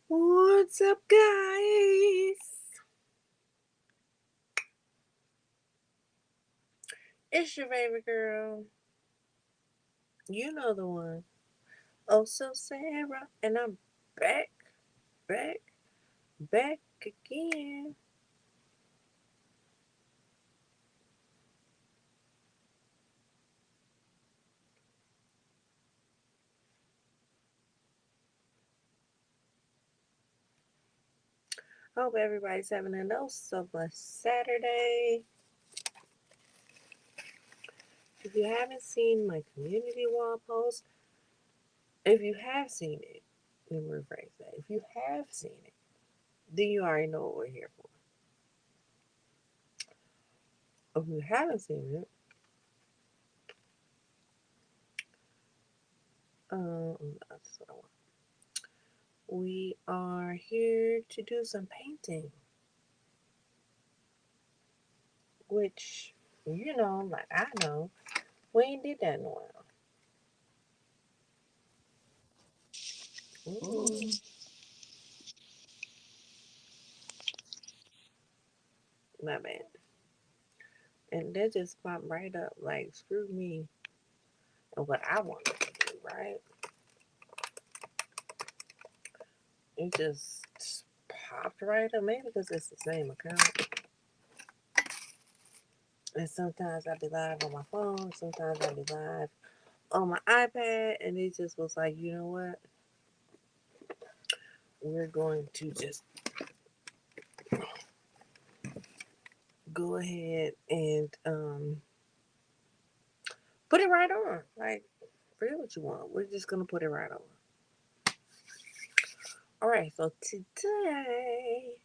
What's up, guys? It's your favorite girl. You know the one. Oh So Sara. And I'm back, back, back again. Hope everybody's having a no so blessed Saturday. If you haven't seen my community wall post, if you have seen it, let me rephrase that. If you have seen it, then you already know what we're here for. If you haven't seen it, that's what I want. We are here to do some painting, which, like I know, we ain't did that in a while. Ooh, my bad. And that just popped right up, like, screw me and what I wanted to do, right? It just popped right up, maybe because it's the same account. And sometimes I be live on my phone, sometimes I be live on my iPad, and it just was like, you know what? We're going to just go ahead and put it right on. Like, forget what you want. We're just gonna put it right on. All right. So today,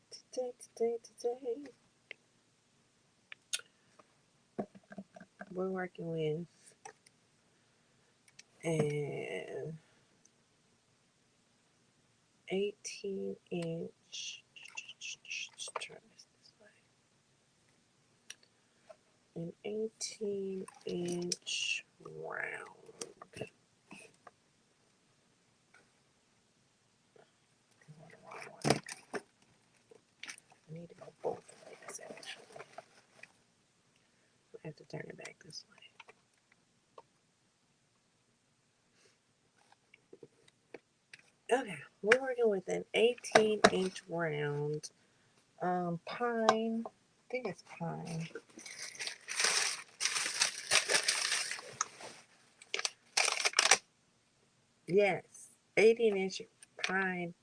we're working with an 18-inch. Turn this way. An 18-inch round. I need to go both ways actually. I have to turn it back this way. Okay, we're working with an 18-inch round pine. I think it's pine. Yes, 18-inch pine,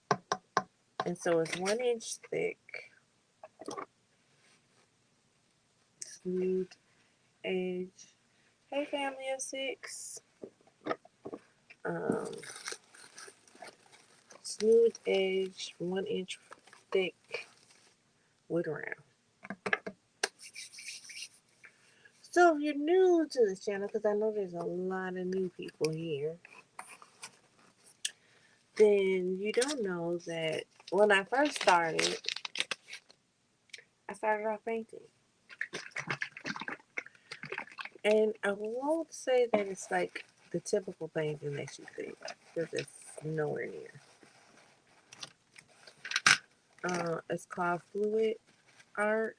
and so it's 1 inch thick, smooth edge. Hey, family of six. Um, Smooth edge, 1 inch thick, wood round. So if you're new to this channel, because I know there's a lot of new people here, then you don't know that when I first started, I started off painting. And I won't say that it's like the typical painting that you think, because it's nowhere near. It's called fluid art,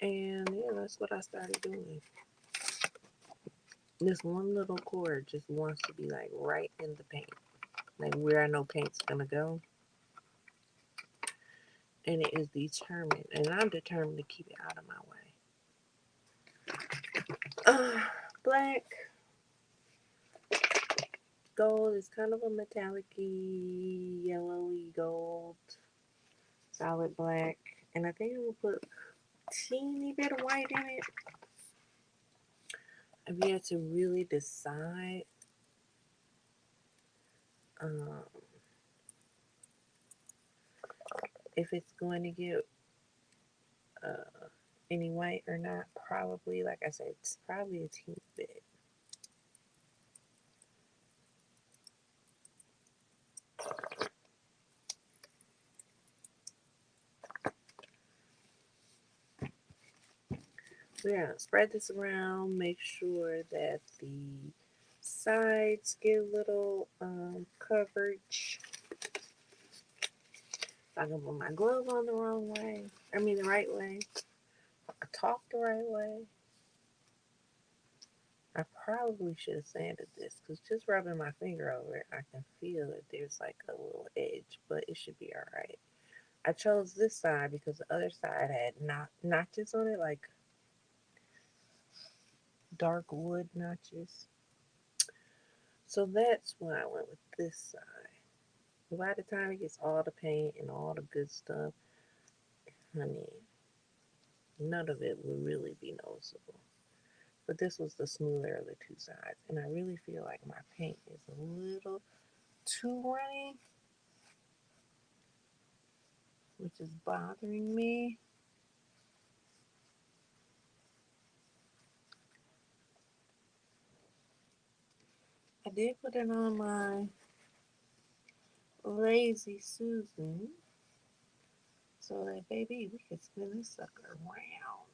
and yeah, that's what I started doing. This one little cord just wants to be like right in the paint, like where I know paint's gonna go, and it is determined, and I'm determined to keep it out of my way. Black, gold is kind of a metallic-y, yellowy gold, solid black, and I think I'm gonna put a teeny bit of white in it. If you had to really decide um, if it's going to get uh, any white or not, probably, like I said, it's probably a teeny bit. So yeah, spread this around. Make sure that the sides get a little coverage. If I can put my glove on the wrong way, I mean the right way. I talk the right way. I probably should have sanded this because just rubbing my finger over it, I can feel that there's like a little edge, but it should be all right. I chose this side because the other side had notches on it, like dark wood notches. So that's why I went with this side. By the time it gets all the paint and all the good stuff, honey, none of it will really be noticeable. But this was the smoother of the two sides, and I really feel like my paint is a little too runny, which is bothering me. I did put it on my Lazy Susan so that baby we could spin this sucker around.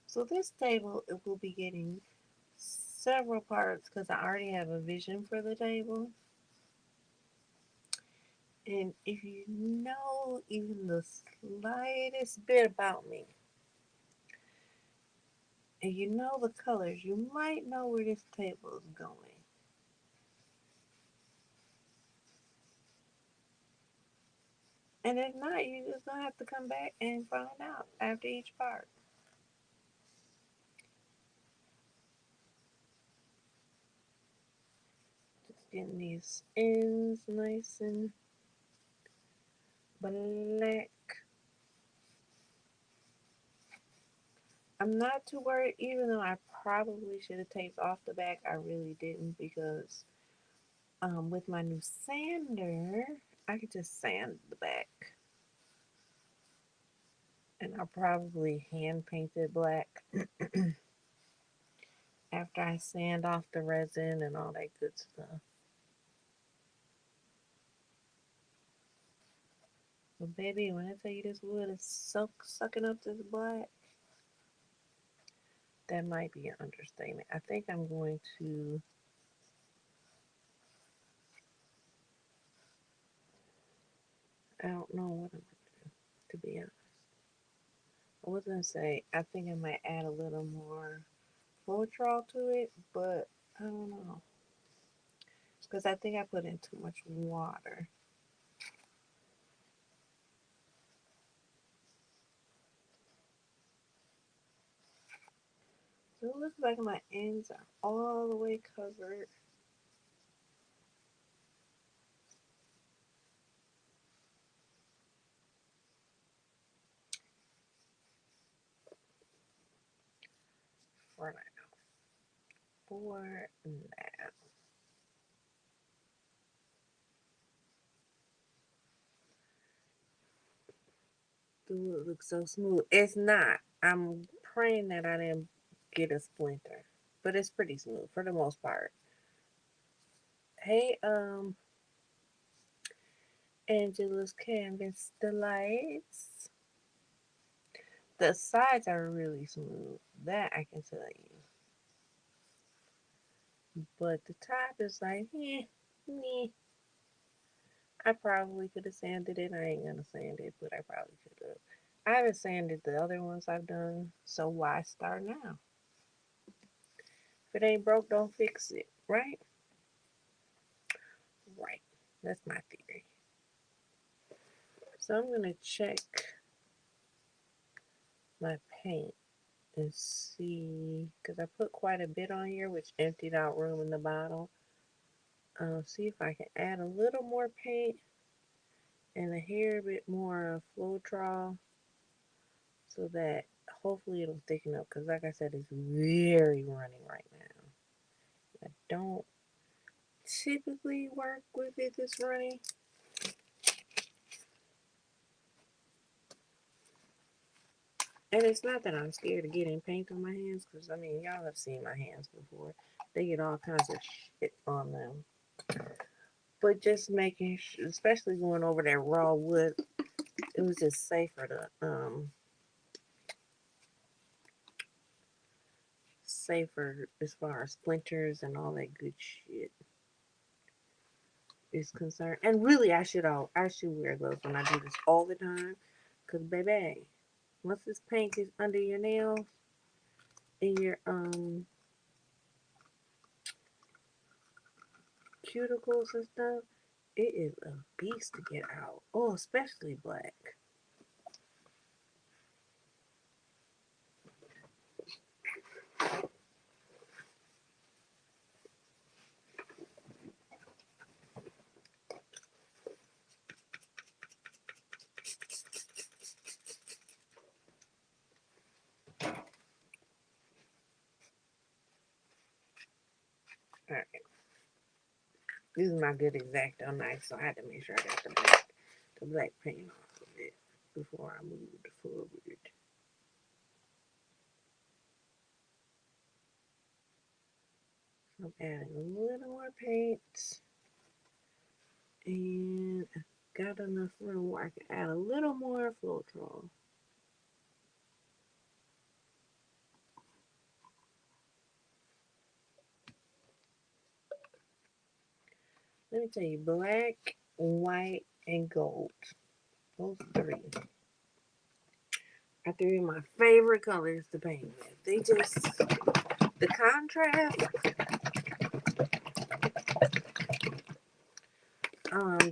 So this table it will be getting several parts because I already have a vision for the table. And if you know even the slightest bit about me, and you know the colors, you might know where this table is going. And if not, you're just gonna have to come back and find out after each part. Just getting these ends nice and black. I'm not too worried, even though I probably should have taped off the back. I really didn't because with my new sander, I could just sand the back. And I'll probably hand paint it black after I sand off the resin and all that good stuff. But baby, when I tell you this wood is sucking up this black, that might be an understatement. I think I'm going to, I don't know what I'm going to do, to be honest. I was going to say, I think I might add a little more Floetrol to it, but I don't know. Because I think I put in too much water. So it looks like my ends are all the way covered. For now. For now. Do it look so smooth? It's not. I'm praying that I didn't get a splinter, but it's pretty smooth for the most part. Hey, Angela's Canvas Delights. The sides are really smooth. That I can tell you. But the top is like, meh. I probably could have sanded it. I ain't gonna sand it, but I probably could have. I haven't sanded the other ones I've done, so why start now? If it ain't broke, don't fix it, right? Right. That's my theory. So I'm gonna check my paint and see, because I put quite a bit on here, which emptied out room in the bottle. See if I can add a little more paint and a hair bit more Floetrol so that hopefully it'll thicken up because, like I said, it's very runny right now. I don't typically work with it this runny. And it's not that I'm scared of getting paint on my hands because, I mean, y'all have seen my hands before. They get all kinds of shit on them. But just making sure, especially going over that raw wood, it was just safer to, safer as far as splinters and all that good shit is concerned. And really, I should wear gloves when I do this all the time, cause baby, once this paint is under your nails and your cuticles and stuff, it is a beast to get out. Oh, especially black. All right, this is my good X-Acto knife, so I had to make sure I got the black paint off of it before I moved forward. I'm adding a little more paint, and I got enough room where I can add a little more Floetrol. Let me tell you, black, white, and gold. Those three are three of my favorite colors to paint with. They just, the contrast,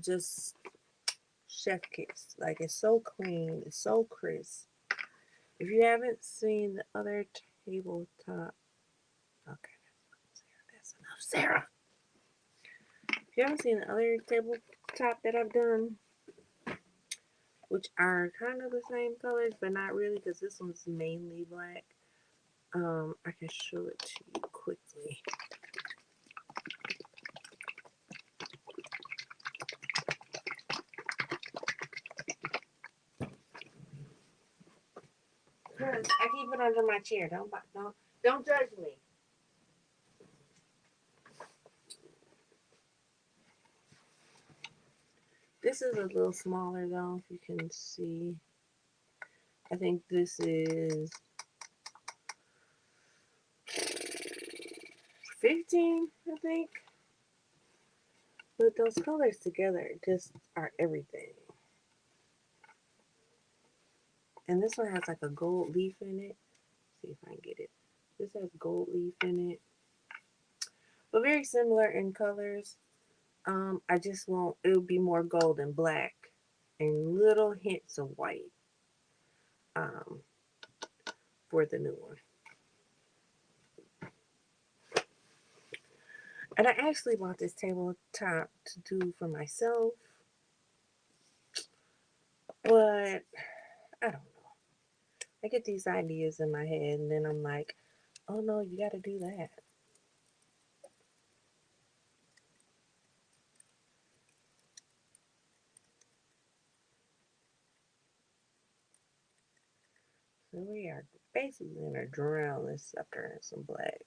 just chef kiss. Like, it's so clean, it's so crisp. If you haven't seen the other tabletop, okay, that's enough, Sarah. If you haven't seen the other tabletop that I've done, which are kind of the same colors, but not really, because this one's mainly black. I can show it to you quickly. I keep it under my chair. Don't judge me. This is a little smaller though, if you can see. I think this is 15, I think. But those colors together just are everything. And this one has like a gold leaf in it. See if I can get it. This has gold leaf in it. But very similar in colors. I just want, it would be more gold and black and little hints of white um, for the new one. And I actually bought this tabletop to do for myself, but I don't know. I get these ideas in my head, and then I'm like, oh no, you got to do that. So we are basically going to drown this sucker in some black.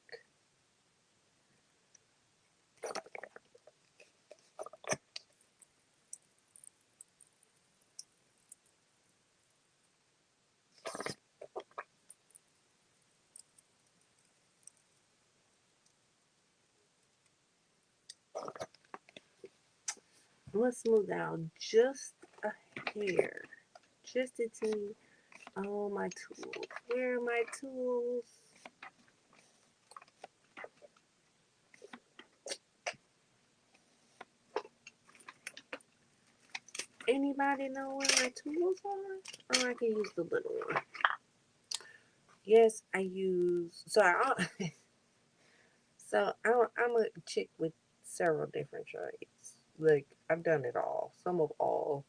I'm going to smooth out just a hair. Just a teeny. Oh, my tools. Where are my tools? Anybody know where my tools are? Or I can use the little one. Yes, I use. I'm a chick with several different trades. Like, I've done it all. Some of all.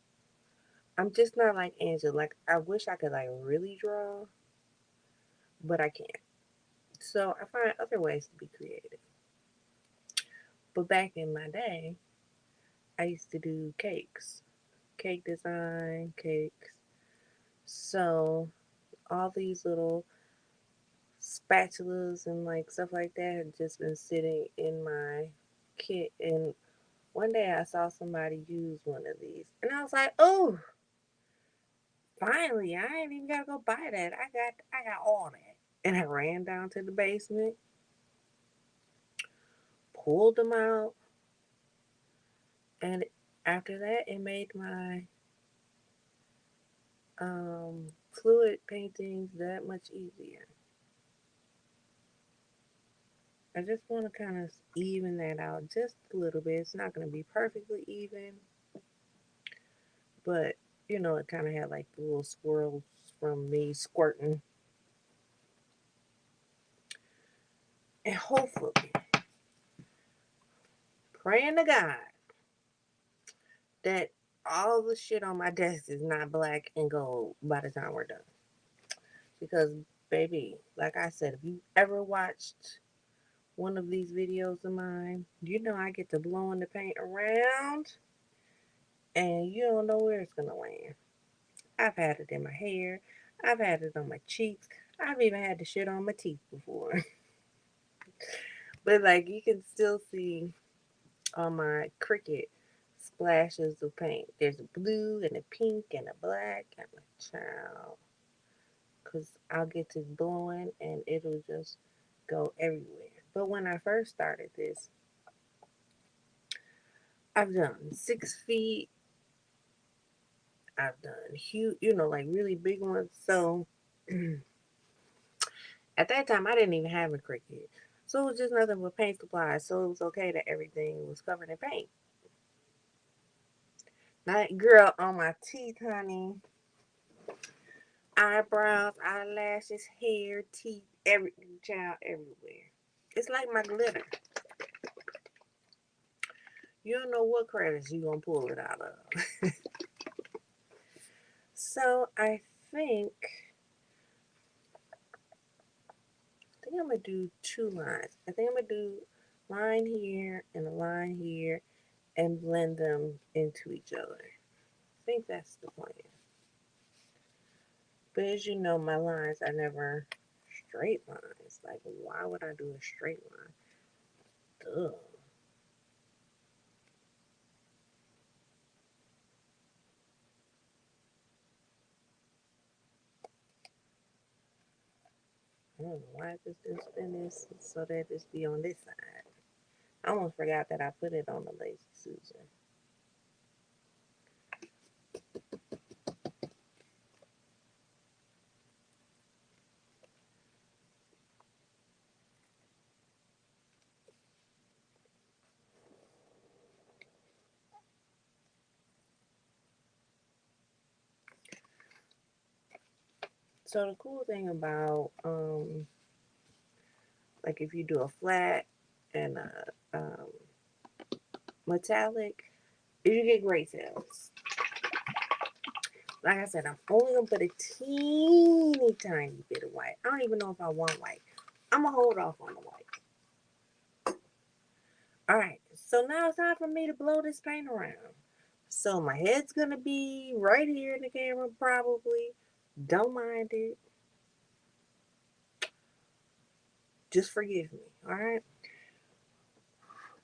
I'm just not like Angela. Like, I wish I could like really draw. but I can't. So I find other ways to be creative. But back in my day, I used to do cakes, cake design, cakes. So all these little spatulas and like stuff like that had just been sitting in my kit. And one day I saw somebody use one of these, and I was like, "Oh, finally! I ain't even gotta go buy that. I got all that." And I ran down to the basement, pulled them out, and after that, it made my fluid paintings that much easier. I just want to kind of even that out just a little bit. It's not going to be perfectly even, but it kind of had like the little swirls from me squirting. And hopefully, praying to God that all the shit on my desk is not black and gold by the time we're done. Because, baby, like I said, if you ever watched one of these videos of mine, I get to blowing the paint around and you don't know where it's going to land. I've had it in my hair, I've had it on my cheeks, I've even had the shit on my teeth before. But, like, you can still see on my Cricut splashes of paint. There's a blue and a pink and a black and a child. Because I'll get to blowing and it'll just go everywhere. But when I first started this, I've done 6 feet. I've done huge, like really big ones. So at that time, I didn't even have a Cricut. So it was just nothing but paint supplies. So it was okay that everything was covered in paint. Night girl on my teeth, honey. Eyebrows, eyelashes, hair, teeth, everything, child, everywhere. It's like my glitter. You don't know what crevice you gonna pull it out of. So I think I'm gonna do 2 lines. I think I'm gonna do line here and a line here and blend them into each other. I think that's the plan. But as you know, my lines are never straight lines. Like, why would I do a straight line? Duh. I don't know why I just didn't spin this so that this be on this side. I almost forgot that I put it on the Lazy Susan. So the cool thing about like if you do a flat and a metallic, is you get gray cells. Like I said, I'm only gonna put a teeny tiny bit of white. I don't even know if I want white. I'm gonna hold off on the white. Alright, so now it's time for me to blow this paint around. So my head's gonna be right here in the camera, probably. Don't mind it. Just forgive me, alright?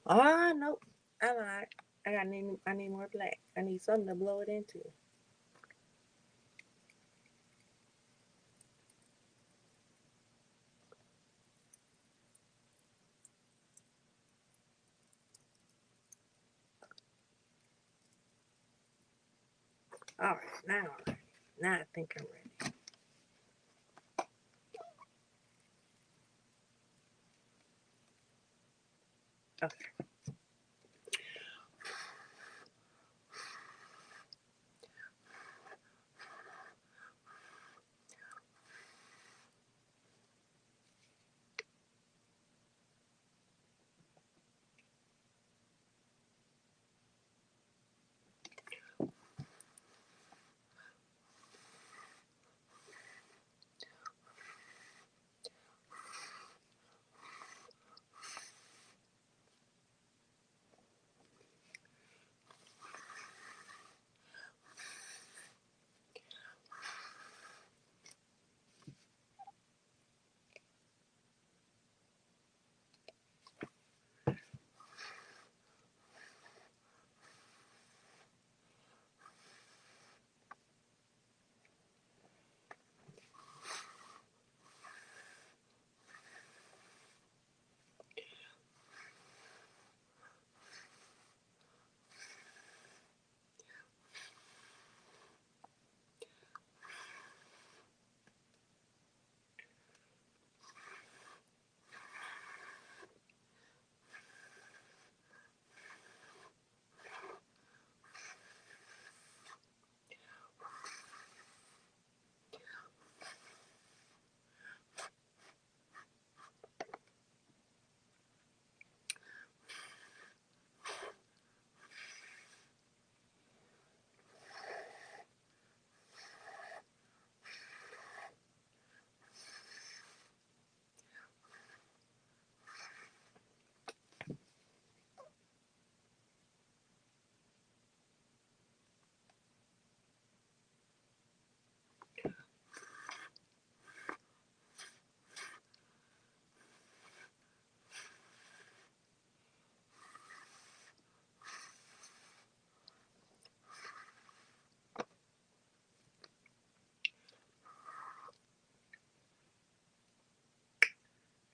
Ah, nope. I lied. I need more black. I need something to blow it into. Alright, now I think I'm ready. Okay.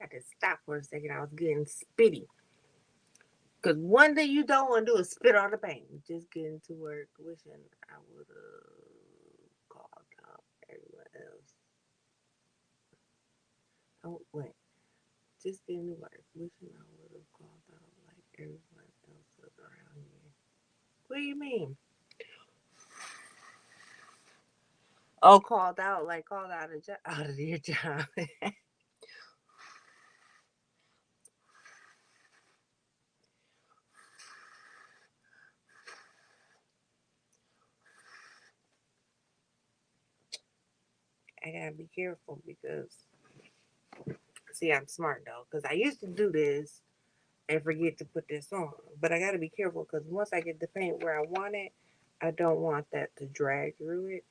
I had to stop for a second. I was getting spitty. Because one thing you don't want to do is spit on the paint. Just getting to work wishing I would have called out everyone else. Oh, wait. Just getting to work wishing I would have called out like everyone else was around here. What do you mean? Oh, called out, like called out, out of your job. I gotta be careful because, see, I'm smart though, because I used to do this and forget to put this on. But I got to be careful because once I get the paint where I want it, I don't want that to drag through it.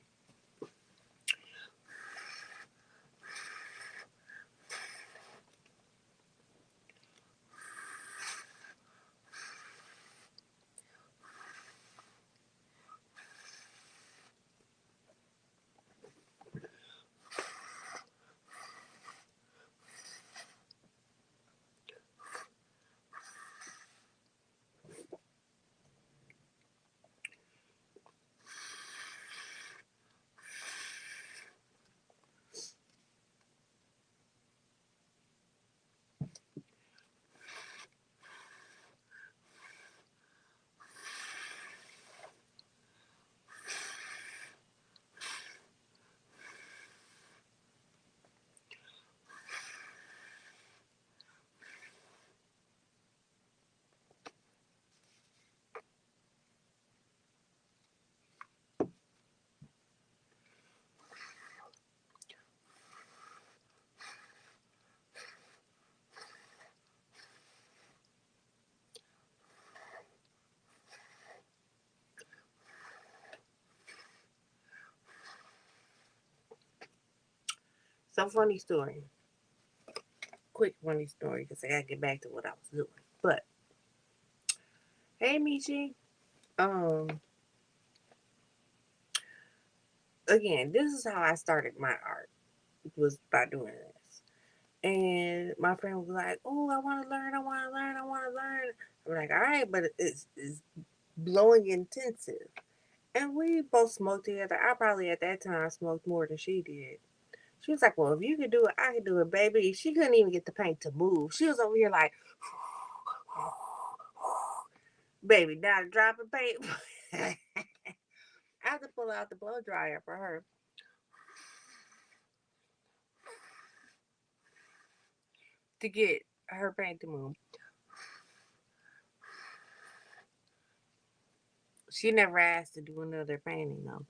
Some funny story, quick funny story, because I got to get back to what I was doing. But hey, Michi, um, again, this is how I started my art. Was by doing this. And my friend was like, "Oh, I want to learn. I want to learn. I want to learn." I'm like, "All right, but it's blowing intensive." And we both smoked together. I probably at that time smoked more than she did. She was like, "Well, if you could do it, I could do it, baby." She couldn't even get the paint to move. She was over here like, baby, not a drop of paint. I had to pull out the blow dryer for her to get her paint to move. She never asked to do another painting though.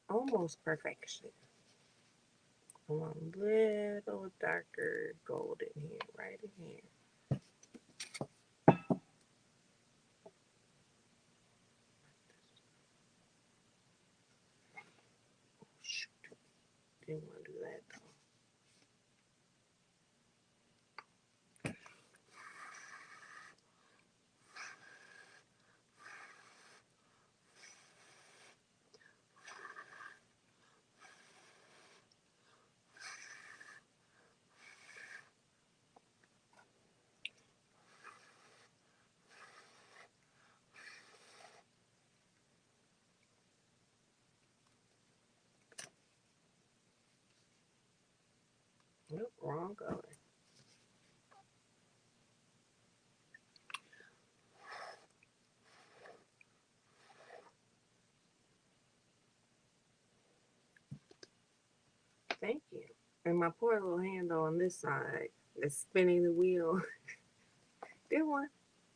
Almost perfection. I want a little darker gold in here, right in here. Oh, shoot. Didn't want to do that though. Nope, wrong color. Thank you. And my poor little handle on this side that's spinning the wheel. This one,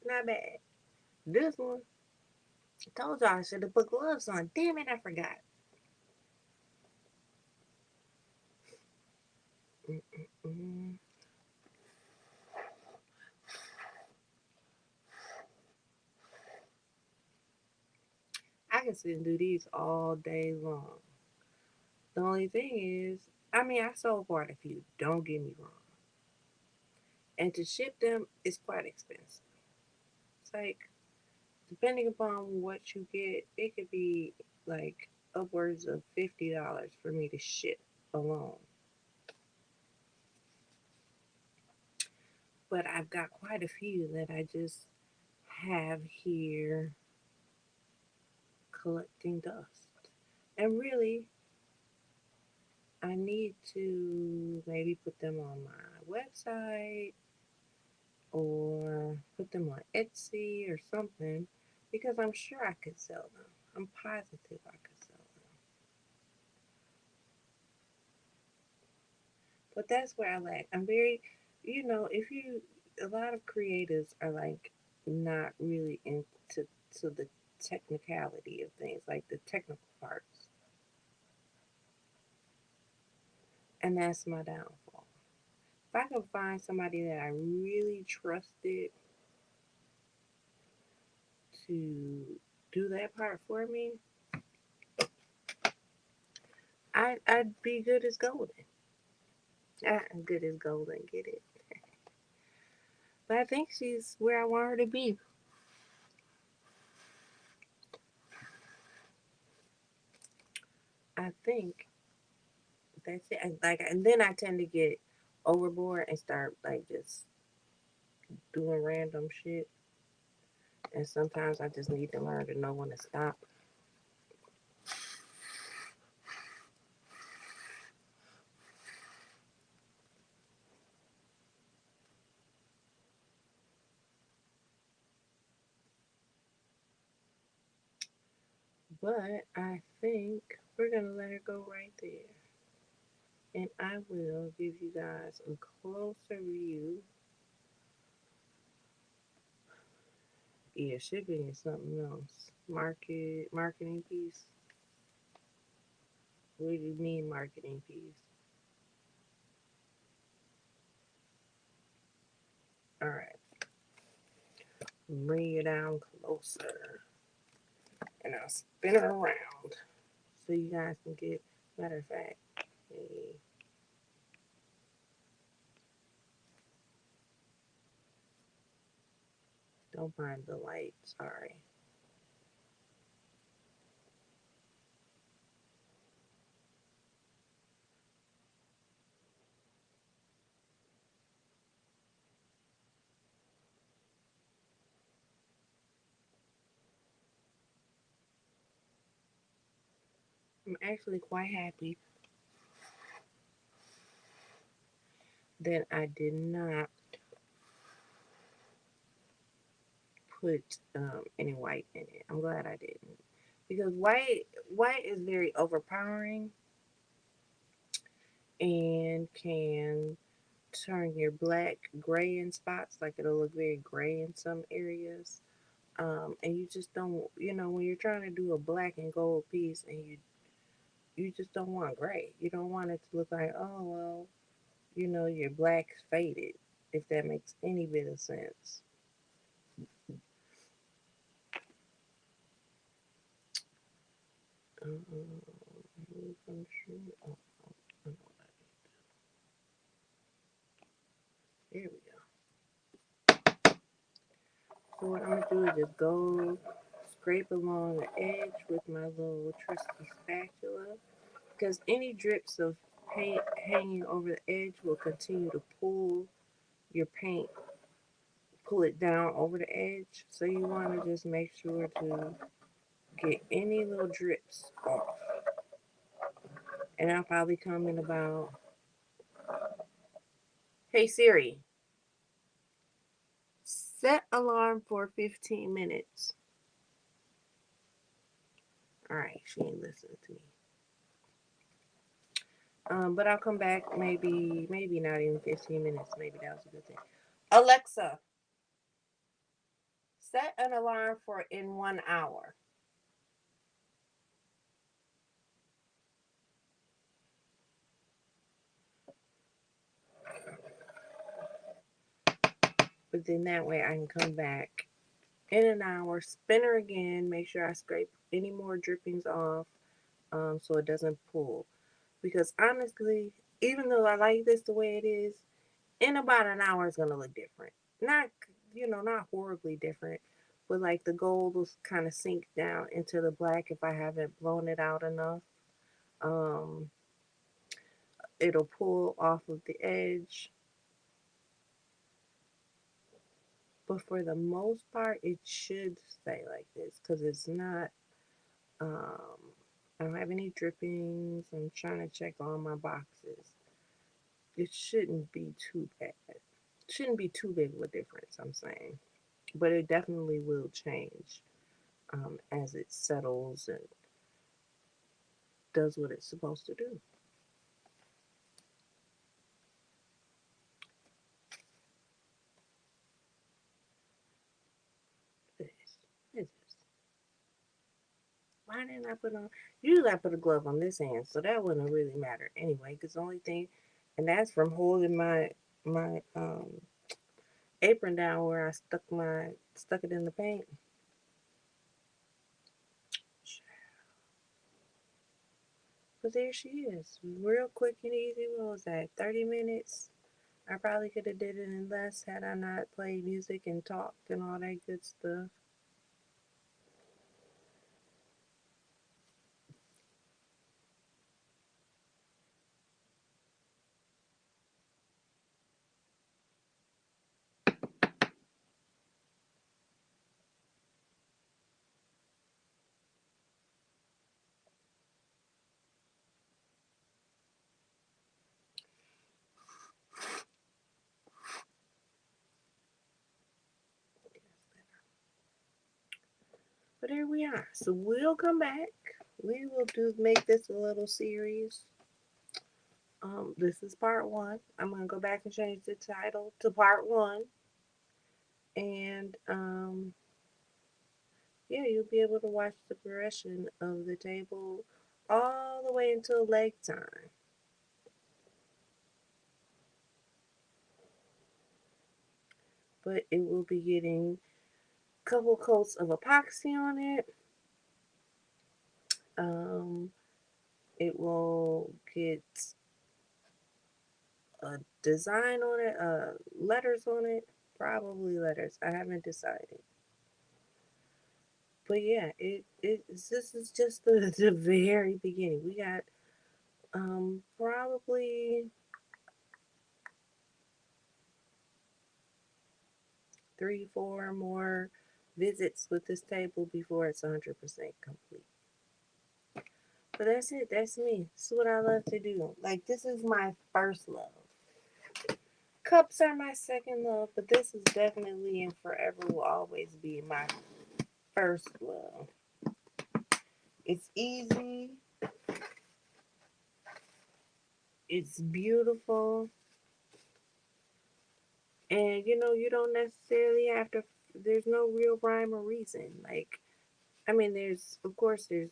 not bad. This one, I told y'all I should have put gloves on. Damn it, I forgot. Mm-mm-mm. can sit and do these all day long. The only thing is, I mean, I sold quite a few, don't get me wrong. And to ship them is quite expensive. It's like, depending upon what you get, it could be like upwards of $50 for me to ship alone. But I've got quite a few that I just have here collecting dust. And really, I need to maybe put them on my website or put them on Etsy or something because I'm sure I could sell them. I'm positive I could sell them. But that's where I lack. I'm very, if you, a lot of creatives are like not really into the technicality of things, like the technical parts. And that's my downfall. If I can find somebody that I really trusted to do that part for me, I'd be good as golden. I'm good as golden, get it? But I think she's where I want her to be. I think that's it. And then I tend to get overboard and start like just doing random shit. And sometimes I just need to learn to know when to stop. But I think we're gonna let her go right there. And I will give you guys a closer view. Yeah, shipping is something else. Marketing piece. What do you mean marketing piece? All right, bring you down closer, and I'll spin it around so you guys can get. Matter of fact, hey, don't mind the light. Sorry. I'm actually quite happy that I did not put any white in it. I'm glad I didn't because white is very overpowering and can turn your black gray in spots. Like it'll look very gray in some areas. And you just don't, when you're trying to do a black and gold piece, and you just don't want gray. You don't want it to look like, oh well, your black's faded. If that makes any bit of sense. Um, oh, there we go. So what I'm gonna do is just go scrape along the edge with my little trusty spatula, because any drips of paint hanging over the edge will continue to pull your paint, pull it down over the edge. So you want to just make sure to get any little drips off. And I'll probably come in about, hey Siri, set alarm for 15 minutes. All right, she ain't listening to me. But I'll come back maybe not even 15 minutes. Maybe that was a good thing. Alexa, set an alarm for in 1 hour. But then that way I can come back in an hour, spin her again, make sure I scrape any more drippings off so it doesn't pull. Because honestly, even though I like this the way it is, in about an hour it's gonna look different. Not not horribly different, but like the gold will kind of sink down into the black if I haven't blown it out enough. Um, it'll pull off of the edge, but for the most part, it should stay like this because it's not. Um, I don't have any drippings. I'm trying to check all my boxes. It shouldn't be too bad. Shouldn't be too big of a difference. I'm saying, but it definitely will change as it settles and does what it's supposed to do. This, this. Why didn't I put on? Usually I put a glove on this hand, so that wouldn't really matter anyway. Because the only thing, and that's from holding my apron down where I stuck it in the paint. But there she is, real quick and easy. What was that? 30 minutes. I probably could have did it in less had I not played music and talked and all that good stuff. But here we are. So we'll come back. We will do make this a little series. This is part one. I'm gonna go back and change the title to part one, and yeah, you'll be able to watch the progression of the table all the way until leg time. But it will be getting a couple coats of epoxy on it. Um, it will get a design on it, letters on it, probably letters. I haven't decided. But yeah, this is just the very beginning. We got probably 3, 4 more visits with this table before it's 100% complete. But that's it. That's me. This is what I love to do. Like this is my first love. Cups are my second love, but this is definitely and forever will always be my first love. It's easy. It's beautiful. And you don't necessarily have to, there's no real rhyme or reason. Like, I mean, of course, there's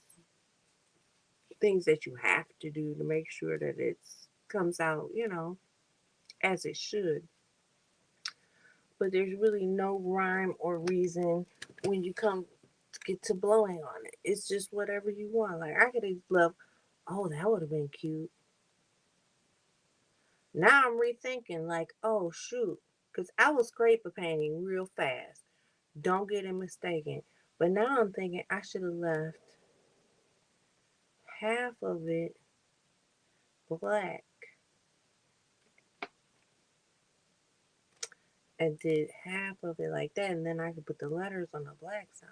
things that you have to do to make sure that it comes out, as it should. But there's really no rhyme or reason when you come to get to blowing on it. It's just whatever you want. Like, I could have loved, oh, that would have been cute. Now I'm rethinking, like, oh, shoot. Because I was scraper painting real fast. Don't get it mistaken. But now I'm thinking I should have left half of it black and did half of it like that, and then I could put the letters on the black side.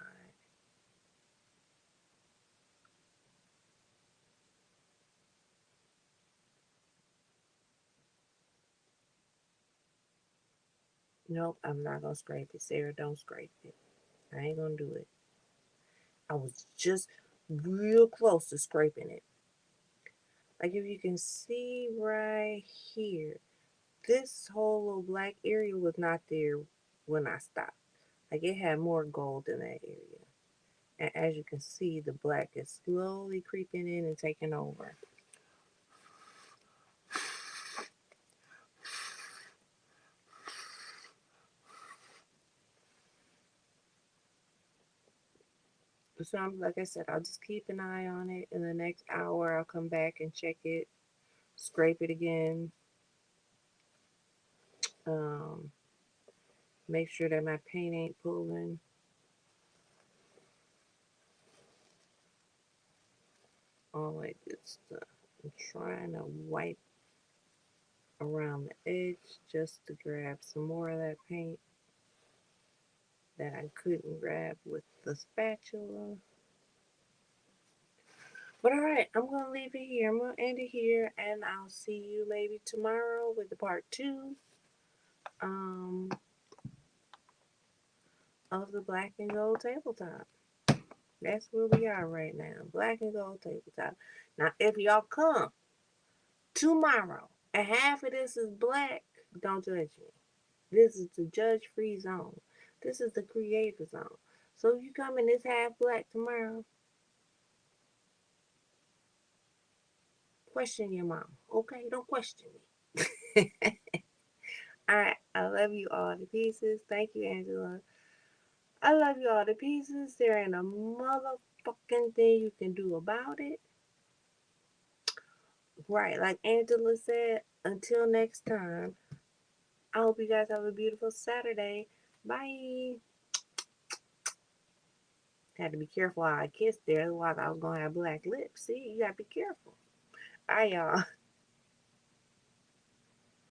Nope, I'm not gonna scrape it. Sarah, don't scrape it. I ain't gonna do it. I was just real close to scraping it. Like if you can see right here, this whole little black area was not there when I stopped. Like it had more gold in that area. And as you can see, the black is slowly creeping in and taking over. So like I said, I'll just keep an eye on it. In the next hour, I'll come back and check it, scrape it again, um, make sure that my paint ain't pulling, all that good stuff. I'm trying to wipe around the edge just to grab some more of that paint that I couldn't grab with the spatula. But alright, I'm gonna leave it here. I'm gonna end it here, and I'll see you maybe tomorrow with the part two um, of the black and gold tabletop. That's where we are right now. Black and gold tabletop. Now, if y'all come tomorrow and half of this is black, don't judge me. This is the judge free zone. This is the creator zone. So if you come in this half black tomorrow, question your mom. Okay? Don't question me. Alright, I love you all to pieces. Thank you, Angela. I love you all to pieces. There ain't a motherfucking thing you can do about it. Right, like Angela said, until next time, I hope you guys have a beautiful Saturday. Bye. Had to be careful how I kissed there, otherwise I was gonna have black lips. See, you gotta be careful. Bye, y'all.